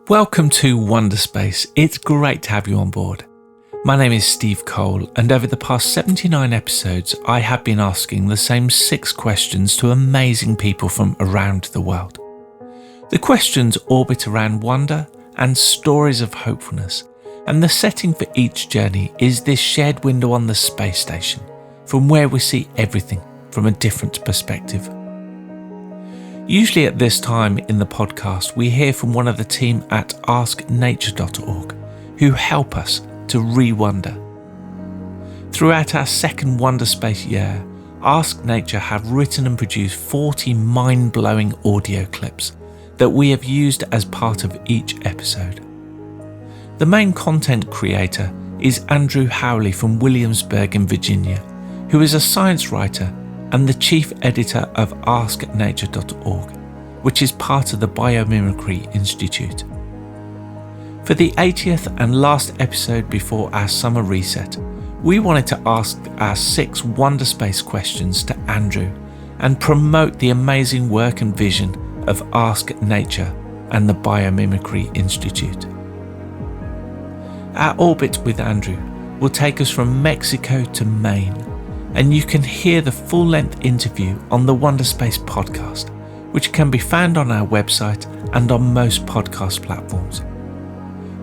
Welcome to Wonderspace. It's great to have you on board. My name is Steve Cole, and over the past 79 episodes, I have been asking the same 6 questions to amazing people from around the world. The questions orbit around wonder and stories of hopefulness, and the setting for each journey is this shared window on the space station, from where we see everything from a different perspective. Usually at this time in the podcast, we hear from one of the team at asknature.org, who help us to re-wonder. Throughout our second Wonderspace year, Ask Nature have written and produced 40 mind-blowing audio clips that we have used as part of each episode. The main content creator is Andrew Howley from Williamsburg in Virginia, who is a science writer and the chief editor of asknature.org, which is part of the Biomimicry Institute. For the 80th and last episode before our summer reset, we wanted to ask our 6 Wonderspace questions to Andrew and promote the amazing work and vision of Ask Nature and the Biomimicry Institute. Our orbit with Andrew will take us from Mexico to Maine, and you can hear the full-length interview on the Wonderspace Podcast, which can be found on our website and on most podcast platforms.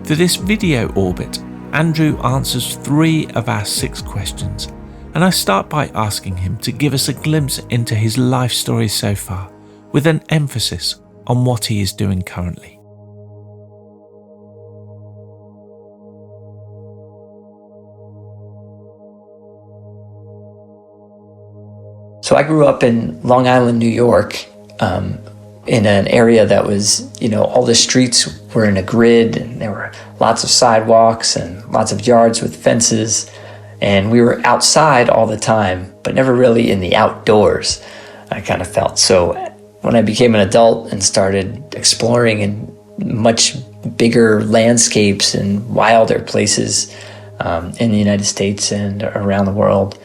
For this video orbit, Andrew answers 3 of our 6 questions, and I start by asking him to give us a glimpse into his life story so far, with an emphasis on what he is doing currently. So I grew up in Long Island, New York, in an area that was, all the streets were in a grid, and there were lots of sidewalks and lots of yards with fences, and we were outside all the time, but never really in the outdoors, I kind of felt. So when I became an adult and started exploring in much bigger landscapes and wilder places in the United States and around the world,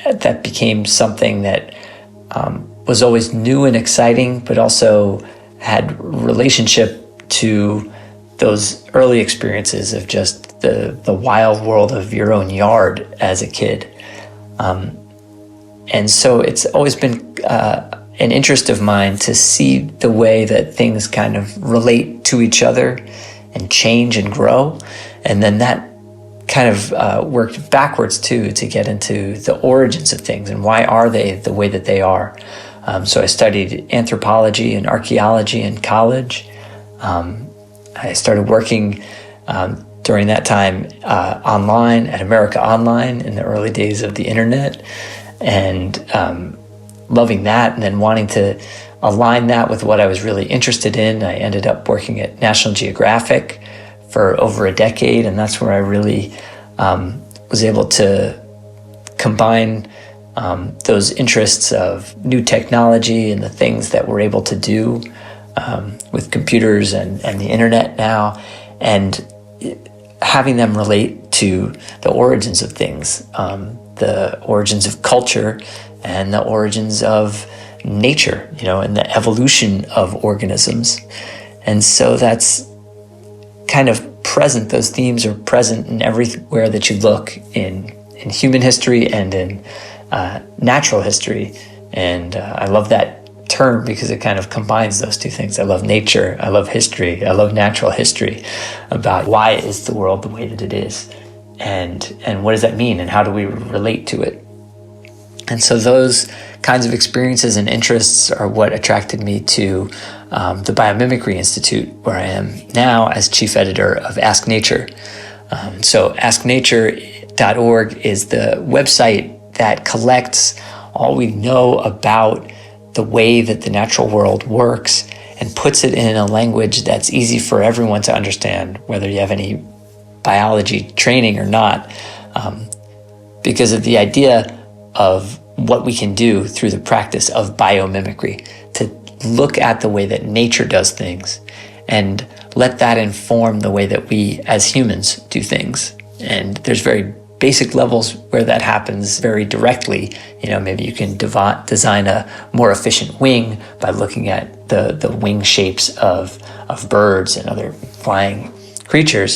that became something that was always new and exciting, but also had relationship to those early experiences of just the wild world of your own yard as a kid. And so it's always been an interest of mine to see the way that things kind of relate to each other and change and grow. And then that kind of worked backwards too, to get into the origins of things and why are they the way that they are. So I studied anthropology and archaeology in college. I started working during that time online at America Online in the early days of the internet, and loving that, and then wanting to align that with what I was really interested in. I ended up working at National Geographic for over a decade, and that's where I really was able to combine those interests of new technology and the things that we're able to do with computers and the internet now, and having them relate to the origins of things, the origins of culture and the origins of nature, and the evolution of organisms. And so that's kind of present. Those themes are present in everywhere that you look in human history and in natural history. And I love that term because it kind of combines those two things. I love nature, I love history, I love natural history, about why is the world the way that it is, and what does that mean, and how do we relate to it. And so those kinds of experiences and interests are what attracted me to the Biomimicry Institute, where I am now as chief editor of Ask Nature. So asknature.org is the website that collects all we know about the way that the natural world works and puts it in a language that's easy for everyone to understand, whether you have any biology training or not, because of the idea of what we can do through the practice of biomimicry, to look at the way that nature does things and let that inform the way that we as humans do things. And there's very basic levels where that happens very directly. Maybe you can design a more efficient wing by looking at the wing shapes of birds and other flying creatures.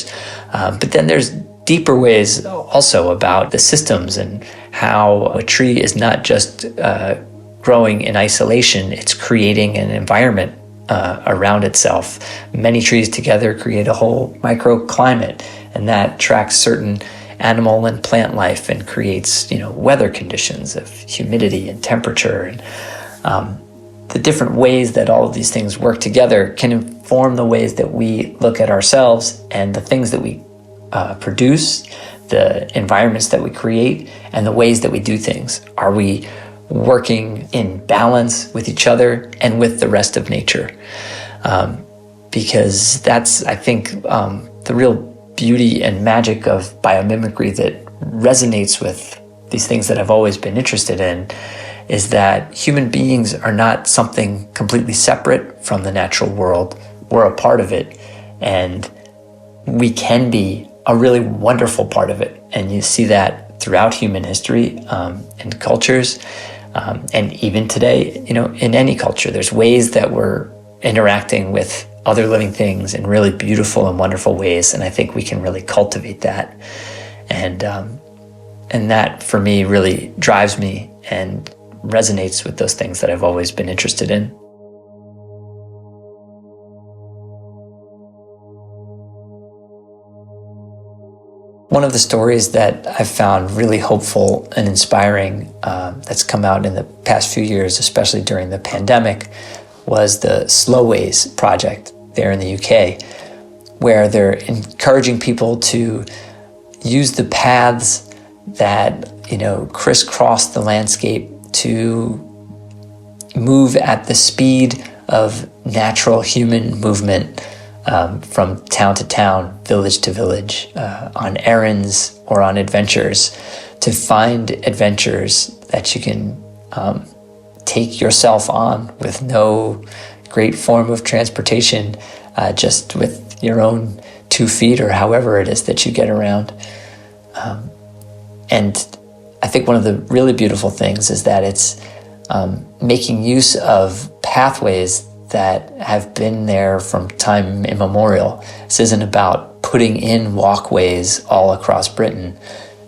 But then there's deeper ways also about the systems and how a tree is not just growing in isolation, it's creating an environment around itself. Many trees together create a whole microclimate, and that tracks certain animal and plant life and creates, weather conditions of humidity and temperature. And the different ways that all of these things work together can inform the ways that we look at ourselves and the things that we produce, the environments that we create, and the ways that we do things. Are we working in balance with each other and with the rest of nature? Because that's, I think, the real beauty and magic of biomimicry that resonates with these things that I've always been interested in, is that human beings are not something completely separate from the natural world. We're a part of it, and we can be a really wonderful part of it. And you see that throughout human history and cultures. And even today, in any culture, there's ways that we're interacting with other living things in really beautiful and wonderful ways. And I think we can really cultivate that. And that, for me, really drives me and resonates with those things that I've always been interested in. One of the stories that I've found really hopeful and inspiring that's come out in the past few years, especially during the pandemic, was the Slowways project there in the UK, where they're encouraging people to use the paths that, crisscross the landscape to move at the speed of natural human movement, from town to town, village to village, on errands or on adventures, to find adventures that you can take yourself on with no great form of transportation, just with your own 2 feet or however it is that you get around. And I think one of the really beautiful things is that it's making use of pathways that have been there from time immemorial. This isn't about putting in walkways all across Britain.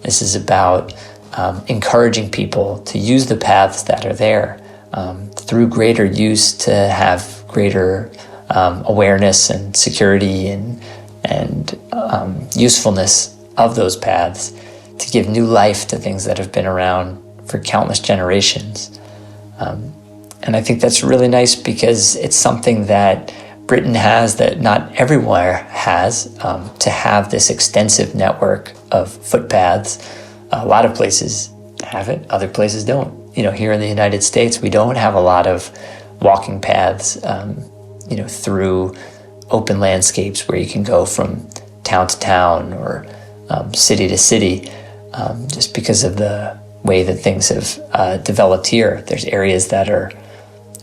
This is about encouraging people to use the paths that are there, through greater use to have greater awareness and security and usefulness of those paths, to give new life to things that have been around for countless generations. And I think that's really nice because it's something that Britain has that not everywhere has, to have this extensive network of footpaths. A lot of places have it, other places don't. Here in the United States, we don't have a lot of walking paths, through open landscapes where you can go from town to town or city to city, just because of the way that things have developed here. There's areas that are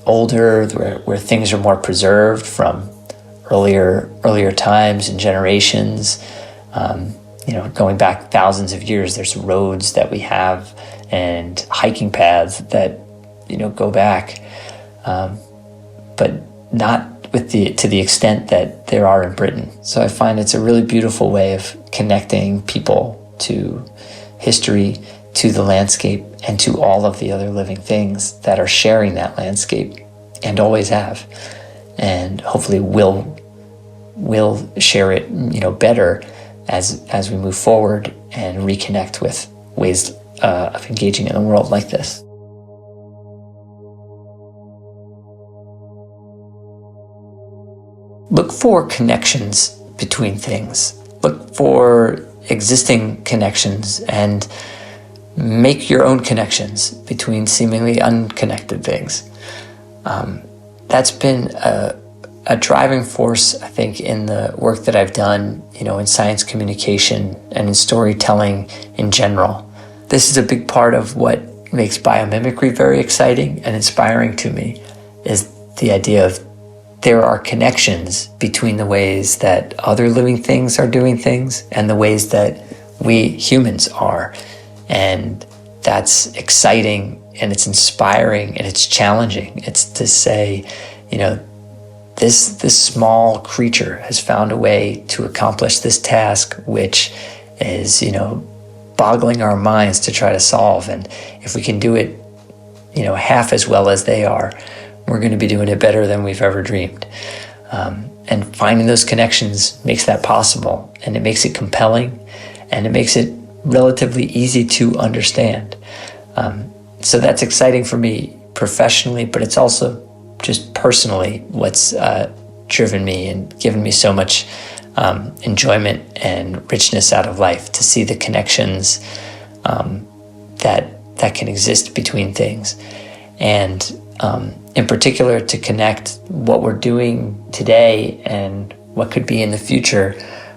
older, where things are more preserved from earlier times and generations. Going back thousands of years, there's roads that we have and hiking paths that go back, but not to the extent that there are in Britain. So I find it's a really beautiful way of connecting people to history, to the landscape, and to all of the other living things that are sharing that landscape and always have, and hopefully will share it better as we move forward and reconnect with ways of engaging in a world like this. Look for connections between things. Look for existing connections and make your own connections between seemingly unconnected things. That's been a driving force, I think, in the work that I've done, in science communication and in storytelling in general. This is a big part of what makes biomimicry very exciting and inspiring to me, is the idea of there are connections between the ways that other living things are doing things and the ways that we humans are. And that's exciting, and it's inspiring, and it's challenging. It's to say, this small creature has found a way to accomplish this task, which is, boggling our minds to try to solve. And if we can do it, half as well as they are, we're going to be doing it better than we've ever dreamed. And finding those connections makes that possible, and it makes it compelling, and it makes it relatively easy to understand. So that's exciting for me professionally, but it's also just personally what's driven me and given me so much enjoyment and richness out of life, to see the connections that can exist between things. And in particular, to connect what we're doing today and what could be in the future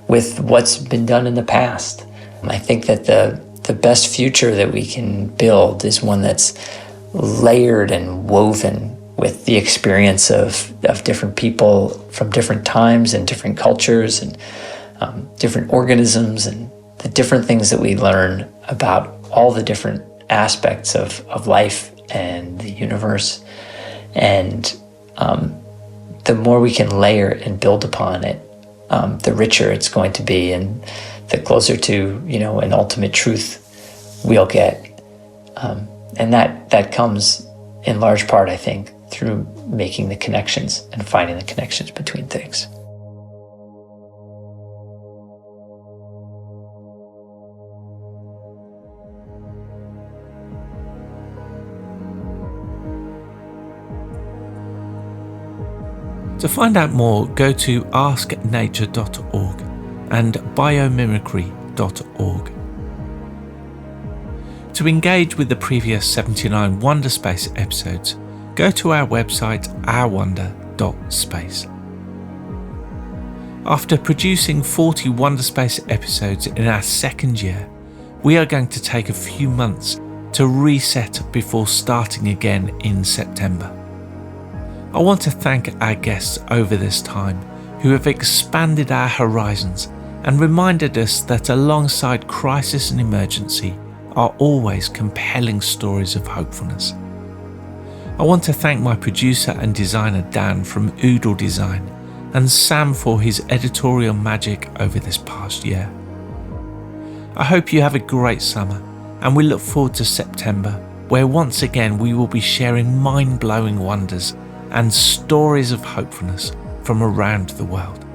with what's been done in the past. I think that the best future that we can build is one that's layered and woven with the experience of different people from different times and different cultures and different organisms, and the different things that we learn about all the different aspects of life and the universe. And the more we can layer and build upon it, the richer it's going to be, and the closer to an ultimate truth we'll get. And that comes in large part, I think, through making the connections and finding the connections between things. To find out more, go to asknature.org and biomimicry.org. To engage with the previous 79 Wonderspace episodes, go to our website ourwonder.space. After producing 40 Wonderspace episodes in our second year, we are going to take a few months to reset before starting again in September. I want to thank our guests over this time who have expanded our horizons and reminded us that alongside crisis and emergency are always compelling stories of hopefulness. I want to thank my producer and designer Dan from Oodle Design, and Sam for his editorial magic over this past year. I hope you have a great summer, and we look forward to September, where once again we will be sharing mind-blowing wonders and stories of hopefulness from around the world.